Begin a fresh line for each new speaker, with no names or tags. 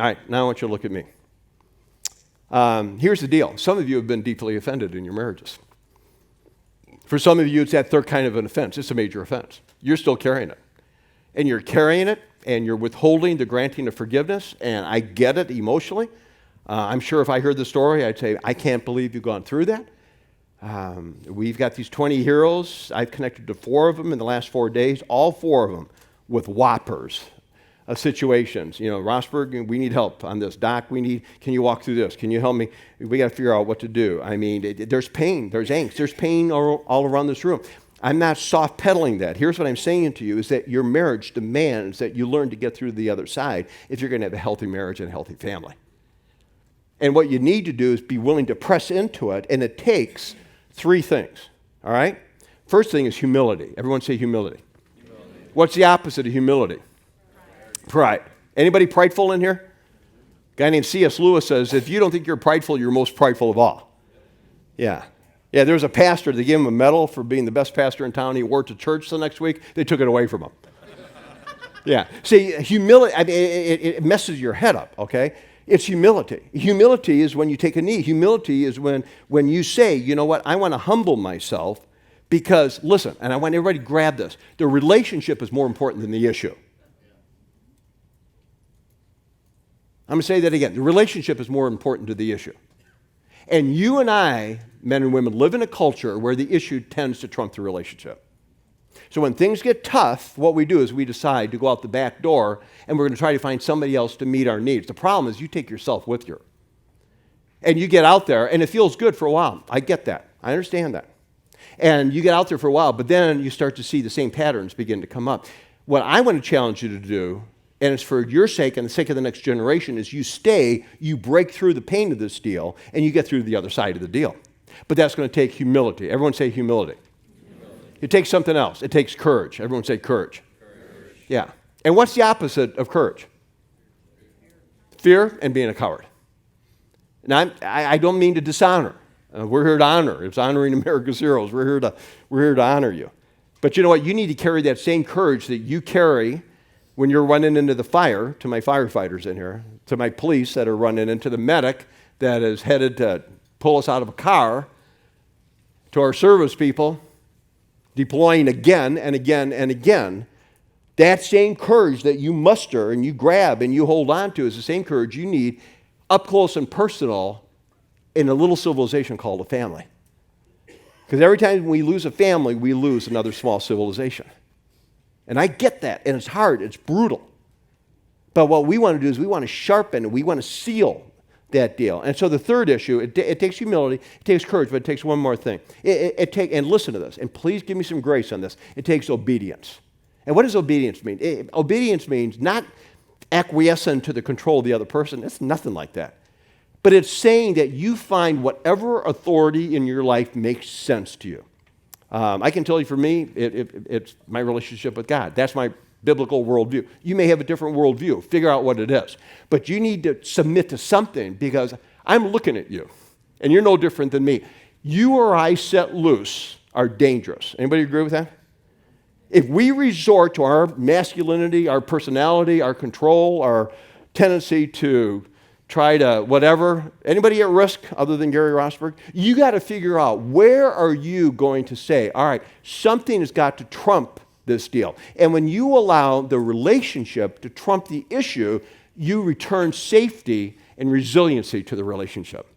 All right, now I want you to look at me. Here's the deal. Some of you have been deeply offended in your marriages. For some of you, it's that third kind of an offense. It's a major offense. You're still carrying it. And you're carrying it, and you're withholding the granting of forgiveness, and I get it emotionally. I'm sure if I heard the story, I'd say, I can't believe you've gone through that. We've got these 20 heroes. I've connected to 4 of them in the last 4 days, all 4 of them with whoppers of situations. You know, Rosberg, we need help on this. Doc, can you walk through this? Can you help me? We got to figure out what to do. I mean, there's pain, there's angst, there's pain all around this room. I'm not soft pedaling that. Here's what I'm saying to you is that your marriage demands that you learn to get through the other side if you're going to have a healthy marriage and a healthy family. And what you need to do is be willing to press into it, and it takes 3 things, all right? First thing is humility. Everyone say humility. What's the opposite of humility? Pride. Anybody prideful in here? A guy named C.S. Lewis says, if you don't think you're prideful, you're most prideful of all. Yeah. Yeah, there was a pastor, they gave him a medal for being the best pastor in town. He wore it to church the next week. They took it away from him. Yeah. See, humility, I mean, it messes your head up, okay? It's humility. Humility is when you take a knee. Humility is when you say, you know what, I want to humble myself because, listen, and I want everybody to grab this, the relationship is more important than the issue. I'm going to say that again. The relationship is more important to the issue. And you and I, men and women, live in a culture where the issue tends to trump the relationship. So when things get tough, what we do is we decide to go out the back door and we're going to try to find somebody else to meet our needs. The problem is you take yourself with you. And you get out there and it feels good for a while. I get that. I understand that. And you get out there for a while, but then you start to see the same patterns begin to come up. What I want to challenge you to do, and it's for your sake and the sake of the next generation, is you break through the pain of this deal, and you get through the other side of the deal. But that's going to take humility. Everyone say humility. It takes something else. It takes courage. Everyone say courage. Yeah. And what's the opposite of courage? Fear and being a coward. Now, I don't mean to dishonor. We're here to honor. It's honoring America's heroes. We're here to honor you. But you know what? You need to carry that same courage that you carry when you're running into the fire, to my firefighters in here, to my police that are running into the medic that is headed to pull us out of a car, to our service people deploying again and again and again. That same courage that you muster and you grab and you hold on to is the same courage you need up close and personal in a little civilization called a family. Because every time we lose a family, we lose another small civilization. And I get that, and it's hard, it's brutal. But what we want to do is we want to sharpen and we want to seal that deal. And so the third issue, it takes humility, it takes courage, but it takes one more thing. And listen to this, and please give me some grace on this. It takes obedience. And what does obedience mean? Obedience means not acquiescent to the control of the other person. It's nothing like that. But it's saying that you find whatever authority in your life makes sense to you. I can tell you for me, it's my relationship with God. That's my biblical worldview. You may have a different worldview. Figure out what it is. But you need to submit to something because I'm looking at you, and you're no different than me. You or I set loose are dangerous. Anybody agree with that? If we resort to our masculinity, our personality, our control, our tendency to try to whatever, anybody at risk other than Gary Rosberg? You got to figure out, where are you going to say, all right, something has got to trump this deal. And when you allow the relationship to trump the issue, you return safety and resiliency to the relationship.